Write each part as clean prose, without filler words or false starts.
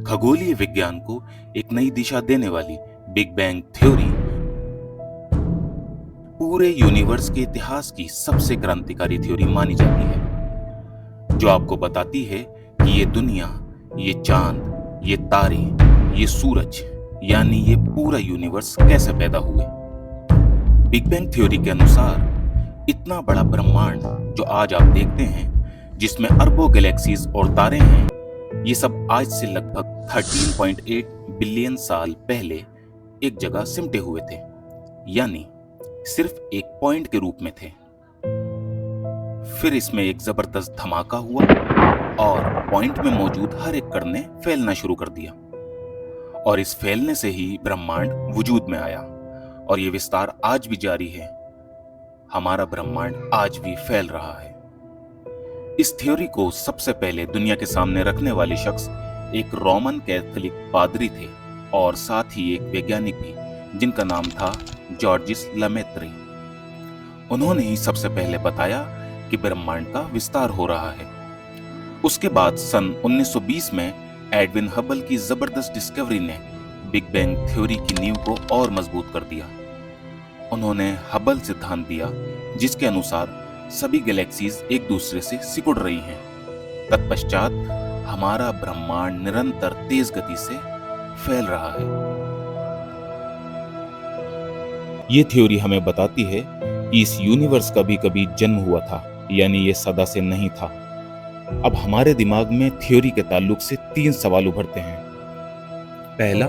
खगोलीय विज्ञान को एक नई दिशा देने वाली बिग बैंग थ्योरी पूरे यूनिवर्स के इतिहास की सबसे क्रांतिकारी थ्योरी मानी जाती है, जो आपको बताती है कि ये दुनिया, ये चांद, ये तारे, ये सूरज, यानी ये पूरा यूनिवर्स कैसे पैदा हुए। बिग बैंग थ्योरी के अनुसार इतना बड़ा ब्रह्मांड जो आज आप देखते हैं, जिसमें अरबों गैलेक्सीज और तारे हैं, ये सब आज से लगभग 13.8 बिलियन साल पहले एक जगह सिमटे हुए थे, यानी सिर्फ एक पॉइंट के रूप में थे। फिर इसमें एक जबरदस्त धमाका हुआ और पॉइंट में मौजूद हर एक कण ने फैलना शुरू कर दिया, और इस फैलने से ही ब्रह्मांड वजूद में आया, और ये विस्तार आज भी जारी है। हमारा ब्रह्मांड आज भी फैल रहा है। इस थ्योरी को सबसे पहले दुनिया के सामने रखने वाले शख्स एक रोमन कैथोलिक पादरी थे, और साथ ही एक वैज्ञानिक भी, जिनका नाम था जॉर्जिस लेमेत्री। उन्होंने ही सबसे पहले बताया कि ब्रह्मांड का विस्तार हो रहा है। उसके बाद सन 1920 में एडविन हबल की जबरदस्त डिस्कवरी ने बिग बैंग थ्योरी की नींव को और मजबूत कर दिया। उन्होंने हबल सिद्धांत दिया, जिसके अनुसार सभी गैलेक्सीज एक दूसरे से सिकुड़ रही हैं। तत्पश्चात हमारा ब्रह्मांड निरंतर तेज गति से फैल रहा है। ये थ्योरी हमें बताती है कि इस यूनिवर्स का भी कभी जन्म हुआ था, यानी ये सदा से नहीं था। अब हमारे दिमाग में थ्योरी के ताल्लुक से 3 सवाल उभरते हैं। पहला,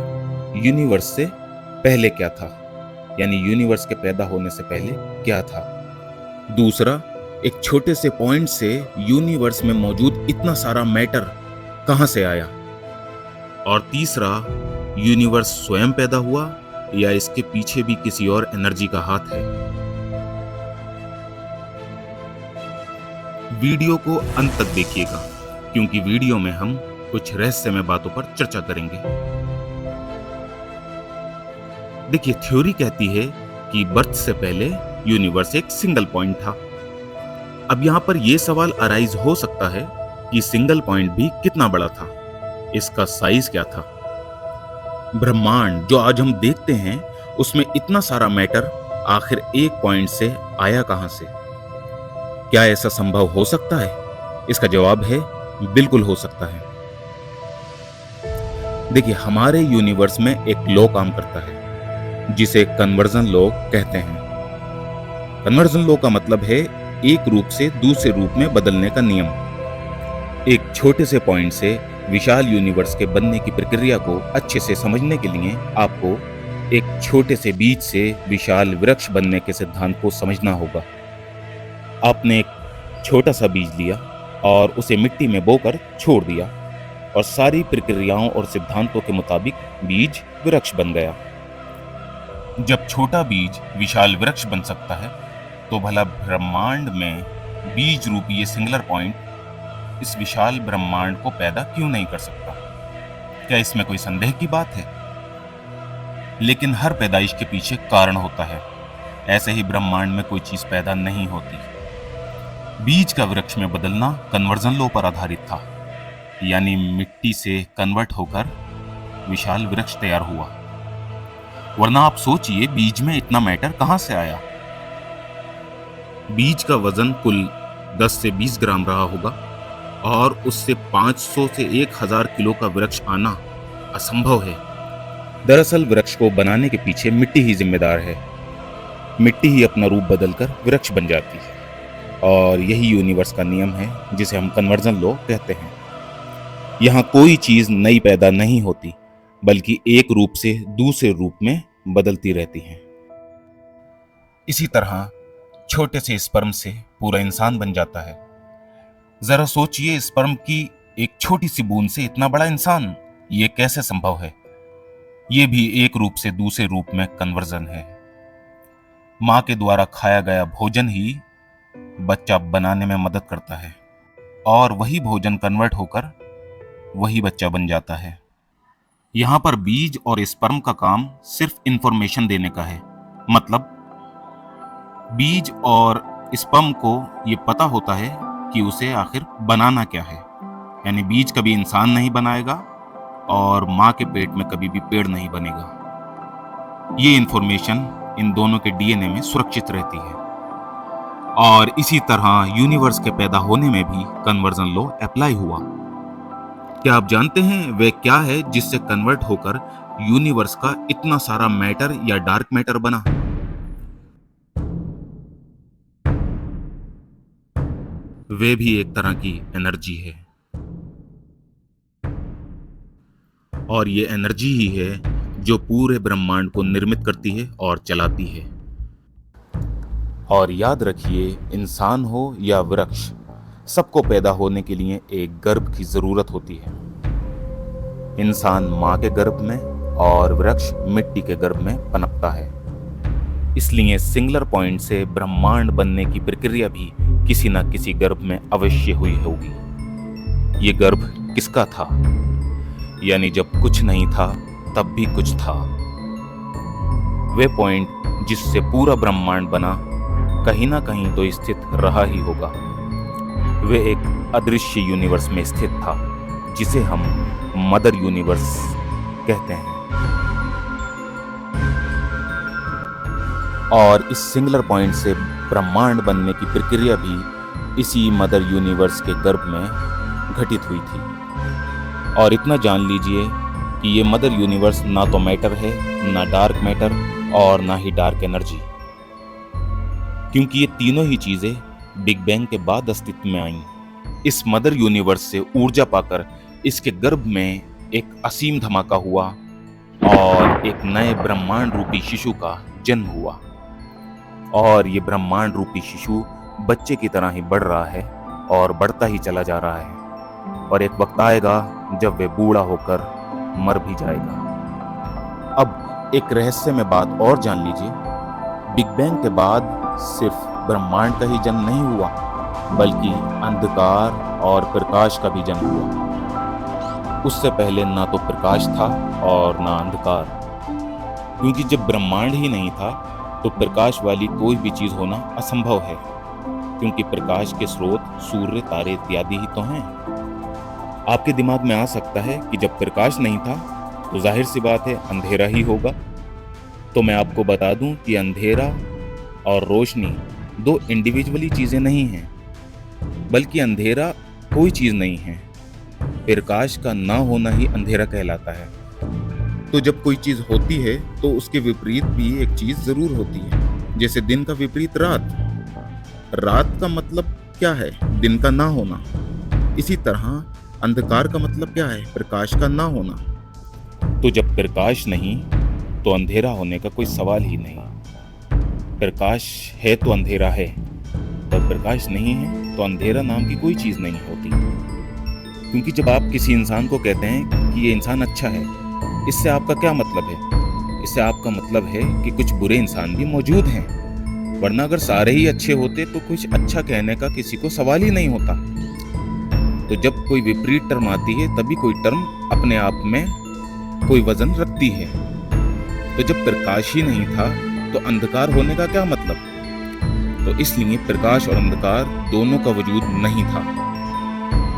यूनिवर्स से पहले क्या था, यानी यूनिवर्स के पैदा होने से पहले क्या था। दूसरा, एक छोटे से पॉइंट से यूनिवर्स में मौजूद इतना सारा मैटर कहां से आया। और तीसरा, यूनिवर्स स्वयं पैदा हुआ या इसके पीछे भी किसी और एनर्जी का हाथ है। वीडियो को अंत तक देखिएगा, क्योंकि वीडियो में हम कुछ रहस्यमय बातों पर चर्चा करेंगे। देखिए, थ्योरी कहती है कि बर्थ से पहले यूनिवर्स एक सिंगल पॉइंट था। अब यहां पर यह सवाल अराइज हो सकता है कि सिंगल पॉइंट भी कितना बड़ा था, इसका साइज क्या था। ब्रह्मांड जो आज हम देखते हैं, उसमें इतना सारा मैटर आखिर एक पॉइंट से आया कहां से। क्या ऐसा संभव हो सकता है? इसका जवाब है बिल्कुल हो सकता है। देखिए, हमारे यूनिवर्स में एक लॉ काम करता है, जिसे कन्वर्जन लॉ कहते हैं। कन्वर्जन लॉ का मतलब है एक रूप से दूसरे रूप में बदलने का नियम। एक छोटे से पॉइंट से विशाल यूनिवर्स के बनने की प्रक्रिया को अच्छे से समझने के लिए आपको एक छोटे से बीज से विशाल वृक्ष बनने के सिद्धांत को समझना होगा। आपने एक छोटा सा बीज लिया और उसे मिट्टी में बोकर छोड़ दिया, और सारी प्रक्रियाओं और सिद्धांतों के मुताबिक बीज वृक्ष बन गया। जब छोटा बीज विशाल वृक्ष बन सकता है, तो भला ब्रह्मांड में बीज रूपी ये सिंगुलर पॉइंट इस विशाल ब्रह्मांड को पैदा क्यों नहीं कर सकता? क्या इसमें कोई संदेह की बात है? लेकिन हर पैदाइश के पीछे कारण होता है। ऐसे ही ब्रह्मांड में कोई चीज पैदा नहीं होती। बीज का वृक्ष में बदलना कन्वर्जन लॉ पर आधारित था, यानी मिट्टी से कन्वर्ट होकर विशाल वृक्ष तैयार हुआ। वरना आप सोचिए, बीज में इतना मैटर कहां से आया। बीज का वजन कुल 10 से 20 ग्राम रहा होगा, और उससे 500 से 1000 किलो का वृक्ष आना असंभव है। दरअसल वृक्ष को बनाने के पीछे मिट्टी ही जिम्मेदार है। मिट्टी ही अपना रूप बदलकर वृक्ष बन जाती है, और यही यूनिवर्स का नियम है, जिसे हम कन्वर्जन लॉ कहते हैं। यहाँ कोई चीज नई पैदा नहीं होती, बल्कि एक रूप से दूसरे रूप में बदलती रहती है। इसी तरह छोटे से स्पर्म से पूरा इंसान बन जाता है। जरा सोचिए, स्पर्म की एक छोटी सी बूंद से इतना बड़ा इंसान, ये कैसे संभव है? ये भी एक रूप से दूसरे रूप में कन्वर्जन है। मां के द्वारा खाया गया भोजन ही बच्चा बनाने में मदद करता है, और वही भोजन कन्वर्ट होकर वही बच्चा बन जाता है। यहां पर बीज और स्पर्म का काम सिर्फ इंफॉर्मेशन देने का है। मतलब बीज और स्पर्म को ये पता होता है कि उसे आखिर बनाना क्या है। यानी बीज कभी इंसान नहीं बनाएगा, और माँ के पेट में कभी भी पेड़ नहीं बनेगा। ये इंफॉर्मेशन इन दोनों के डीएनए में सुरक्षित रहती है। और इसी तरह यूनिवर्स के पैदा होने में भी कन्वर्जन लॉ अप्लाई हुआ। क्या आप जानते हैं वे क्या है जिससे कन्वर्ट होकर यूनिवर्स का इतना सारा मैटर या डार्क मैटर बना? वे भी एक तरह की एनर्जी है, और ये एनर्जी ही है जो पूरे ब्रह्मांड को निर्मित करती है और चलाती है। और याद रखिए, इंसान हो या वृक्ष, सबको पैदा होने के लिए एक गर्भ की जरूरत होती है। इंसान माँ के गर्भ में और वृक्ष मिट्टी के गर्भ में पनपता है। इसलिए सिंगुलर पॉइंट से ब्रह्मांड बनने की प्रक्रिया भी किसी न किसी गर्भ में अवश्य हुई होगी। ये गर्भ किसका था? यानी जब कुछ नहीं था तब भी कुछ था। वे पॉइंट जिससे पूरा ब्रह्मांड बना कहीं ना कहीं तो स्थित रहा ही होगा। वे एक अदृश्य यूनिवर्स में स्थित था जिसे हम मदर यूनिवर्स कहते हैं। और इस सिंगुलर पॉइंट से ब्रह्मांड बनने की प्रक्रिया भी इसी मदर यूनिवर्स के गर्भ में घटित हुई थी। और इतना जान लीजिए कि ये मदर यूनिवर्स ना तो मैटर है, ना डार्क मैटर, और ना ही डार्क एनर्जी, क्योंकि ये तीनों ही चीजें बिग बैंग के बाद अस्तित्व में आईं। इस मदर यूनिवर्स से ऊर्जा पाकर इसके गर्भ में एक असीम धमाका हुआ और एक नए ब्रह्मांड रूपी शिशु का जन्म हुआ। और ये ब्रह्मांड रूपी शिशु बच्चे की तरह ही बढ़ रहा है और बढ़ता ही चला जा रहा है, और एक वक्त आएगा जब वे बूढ़ा होकर मर भी जाएगा। अब एक रहस्यमय बात और जान लीजिए, बिग बैंग के बाद सिर्फ ब्रह्मांड का ही जन्म नहीं हुआ, बल्कि अंधकार और प्रकाश का भी जन्म हुआ। उससे पहले ना तो प्रकाश था और ना अंधकार, क्योंकि जब ब्रह्मांड ही नहीं था तो प्रकाश वाली कोई भी चीज होना असंभव है, क्योंकि प्रकाश के स्रोत सूर्य, तारे इत्यादि ही तो हैं। आपके दिमाग में आ सकता है कि जब प्रकाश नहीं था तो जाहिर सी बात है अंधेरा ही होगा। तो मैं आपको बता दूं कि अंधेरा और रोशनी दो इंडिविजुअली चीजें नहीं हैं, बल्कि अंधेरा कोई चीज नहीं है। प्रकाश का ना होना ही अंधेरा कहलाता है। तो जब कोई चीज होती है तो उसके विपरीत भी एक चीज जरूर होती है। जैसे दिन का विपरीत रात। रात का मतलब क्या है? दिन का ना होना। इसी तरह अंधकार का मतलब क्या है? प्रकाश का ना होना। तो जब प्रकाश नहीं तो अंधेरा होने का कोई सवाल ही नहीं। प्रकाश है तो अंधेरा है, और प्रकाश नहीं है तो अंधेरा नाम की कोई चीज नहीं होती। क्योंकि जब आप किसी इंसान को कहते हैं कि ये इंसान अच्छा है, इससे आपका क्या मतलब है? इससे आपका मतलब है कि कुछ बुरे इंसान भी मौजूद हैं, वरना अगर सारे ही अच्छे होते तो कुछ अच्छा कहने का किसी को सवाल ही नहीं होता। तो जब कोई विपरीत टर्म आती है तभी कोई टर्म अपने आप में कोई वजन रखती है। तो जब प्रकाश ही नहीं था तो अंधकार होने का क्या मतलब? तो इसलिए प्रकाश और अंधकार दोनों का वजूद नहीं था।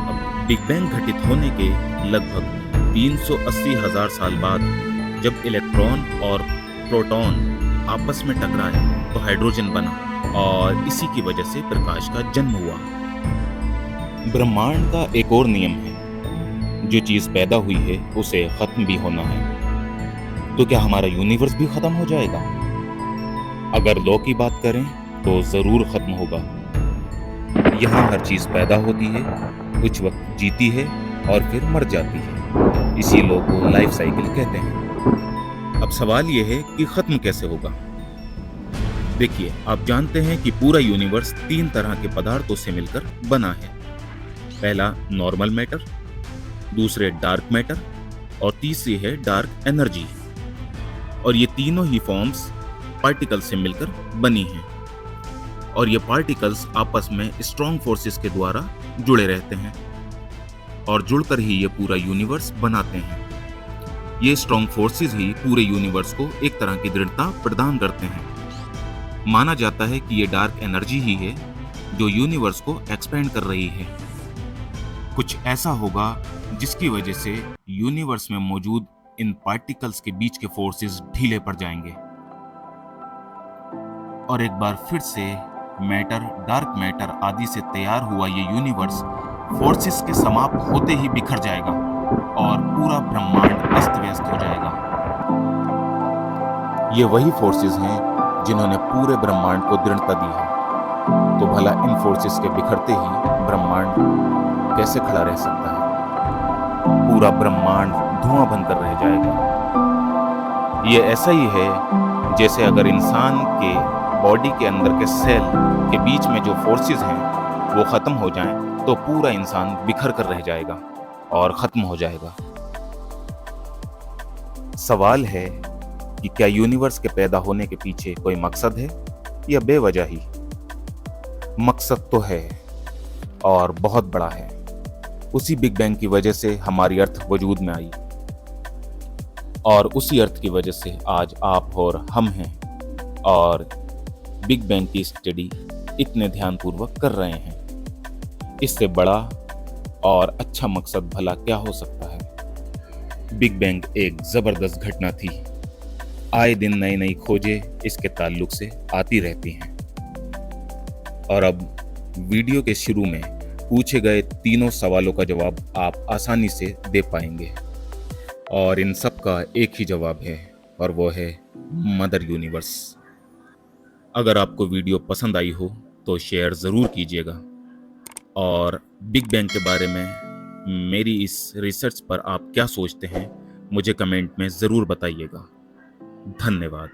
अब बिग बैंग घटित होने के लगभग 380,000 साल बाद जब इलेक्ट्रॉन और प्रोटॉन आपस में टकराए तो हाइड्रोजन बना, और इसी की वजह से प्रकाश का जन्म हुआ। ब्रह्मांड का एक और नियम है, जो चीज पैदा हुई है उसे खत्म भी होना है। तो क्या हमारा यूनिवर्स भी खत्म हो जाएगा? अगर लॉ की बात करें तो जरूर खत्म होगा। यहाँ हर चीज पैदा होती है, कुछ वक्त जीती है और फिर मर जाती है। इसी लॉ को लाइफ साइकिल कहते हैं। अब सवाल यह है कि खत्म कैसे होगा? देखिए, आप जानते हैं कि पूरा यूनिवर्स 3 तरह के पदार्थों से मिलकर बना है। पहला नॉर्मल मैटर, दूसरे डार्क मैटर, और तीसरी है डार्क एनर्जी। और ये तीनों ही फॉर्म्स पार्टिकल से मिलकर बनी हैं, और ये पार्टिकल्स आपस में स्ट्रॉन्ग फोर्सेस के द्वारा जुड़े रहते हैं, और जुड़कर ही ये पूरा यूनिवर्स बनाते हैं। ये स्ट्रॉन्ग फोर्सेस ही पूरे यूनिवर्स को एक तरह की दृढ़ता प्रदान करते हैं। माना जाता है कि ये डार्क एनर्जी ही है जो यूनिवर्स को एक्सपेंड कर रही है। कुछ ऐसा होगा जिसकी वजह से यूनिवर्स में मौजूद इन पार्टिकल्स के बीच के फोर्सेस ढीले पड़ जाएंगे और एक बार फिर से मैटर, डार्क मैटर आदि से तैयार हुआ ये यूनिवर्स फोर्सेस के समाप्त होते ही बिखर जाएगा और पूरा ब्रह्मांड अस्त व्यस्त हो जाएगा। ये वही फोर्सेस हैं जिन्होंने पूरे ब्रह्मांड को दृढ़ता दी है। तो भला इन फोर्सेस के बिखरते ही ब्रह्मांड कैसे खड़ा रह सकता है? पूरा ब्रह्मांड धुआं बनकर रह जाएगा। ये ऐसा ही है जैसे अगर इंसान के बॉडी के अंदर के सेल के बीच में जो फोर्सेस हैं वो खत्म हो जाएं तो पूरा इंसान बिखर कर रह जाएगा और खत्म हो जाएगा। सवाल है कि क्या यूनिवर्स के पैदा होने के पीछे कोई मकसद है या बेवजह ही? मकसद तो है और बहुत बड़ा है। उसी बिग बैंग की वजह से हमारी अर्थ वजूद में आई और उसी अर्थ की वजह से आज आप और हम हैं और बिग बैंग की स्टडी इतने ध्यानपूर्वक कर रहे हैं। इससे बड़ा और अच्छा मकसद भला क्या हो सकता है? बिग बैंग एक जबरदस्त घटना थी। आए दिन नई नई खोजें इसके ताल्लुक से आती रहती हैं और अब वीडियो के शुरू में पूछे गए तीनों सवालों का जवाब आप आसानी से दे पाएंगे और इन सब का एक ही जवाब है और वो है मदर यूनिवर्स। अगर आपको वीडियो पसंद आई हो तो शेयर ज़रूर कीजिएगा और बिग बैंग के बारे में मेरी इस रिसर्च पर आप क्या सोचते हैं मुझे कमेंट में ज़रूर बताइएगा। धन्यवाद।